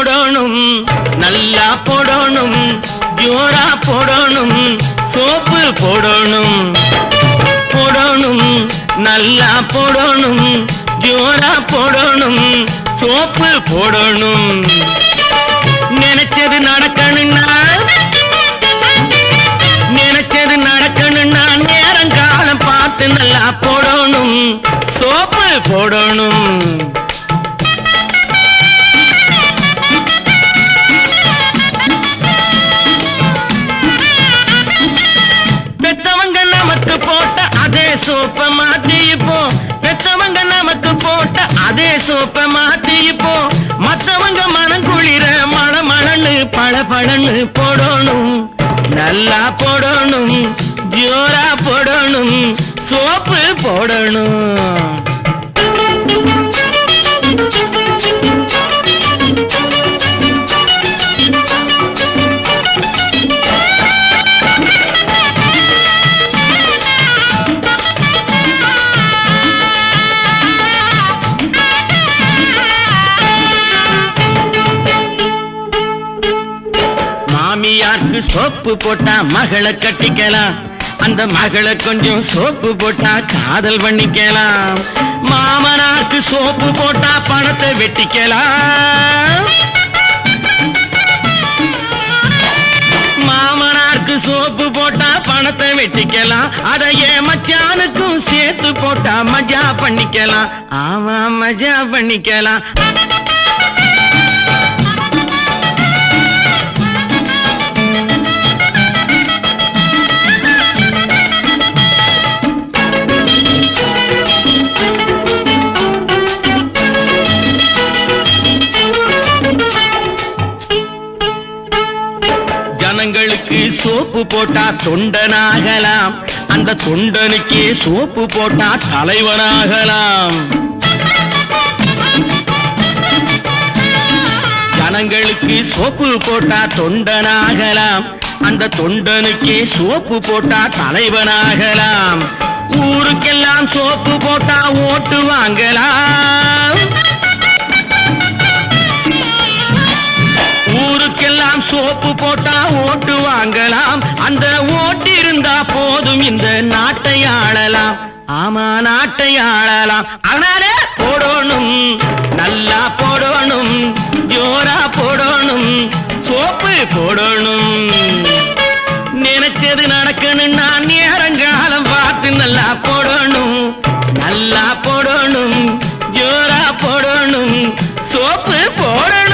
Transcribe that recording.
போடணும் நல்லா போடணும் ஜோரா போடணும் சோப்பு போடணும் போடணும் நல்லா போடணும் ஜோரா போடணும் சோப்பு போடணும் நினைச்சது நடக்கணும்னா நேரங்காலம் பார்த்து நல்லா போடணும் சோப்பு போடணும் பெத்தவங்க நமக்கு போட்ட அதே சோப்ப மாத்தி இப்போ பெத்தவங்க நமக்கு போட்ட அதே சோப்ப மாத்தி இப்போ மத்தவங்க மனம் குளிர மழமழன்னு பழபழன்னு போடணும் நல்லா போடணும் ஜோரா போடணும் சோப்பு போடணும் மாமியாருக்கு சோப்பு போட்டா மகளை கட்டிக்கலாம் அந்த மகளை கொஞ்சம் சோப்பு போட்டா காதல் பண்ணிக்கலாம் மாமனாருக்கு சோப்பு போட்டா பணத்தை வெட்டிக்கலாம் மாமனாருக்கு சோப்பு போட்டா பணத்தை வெட்டிக்கலாம் அதையே மச்சானுக்கும் சேர்த்து போட்டா மஜா பண்ணிக்கலாம் ஆமா மஜா பண்ணிக்கலாம் ஜனங்களுக்கு சோப்பு போட்டா தொண்டனாகலாம் அந்த தொண்டனுக்கே சோப்பு போட்டா தலைவனாகலாம் ஜனங்களுக்கு சோப்பு போட்டா தொண்டனாகலாம் அந்த தொண்டனுக்கே சோப்பு போட்டா தலைவனாகலாம் ஊருக்கெல்லாம் சோப்பு போட்டா ஓட்டு வாங்கலாம் ஊருக்கெல்லாம் சோப்பு போட்டா ஓட்டு வாங்கலாம் அந்த ஓட்டு இருந்தா போதும் இந்த நாட்டை ஆளலாம் ஆமா நாட்டை ஆளலாம் ஆனாலே போடணும் நல்லா போடணும் ஜோரா போடணும் சோப்பு போடணும் நினைச்சது நடக்கணும்னா நேரங்காலம் பார்த்து நல்லா போடணும் நல்லா போடணும் ஜோரா போடணும் சோப்பு போடணும்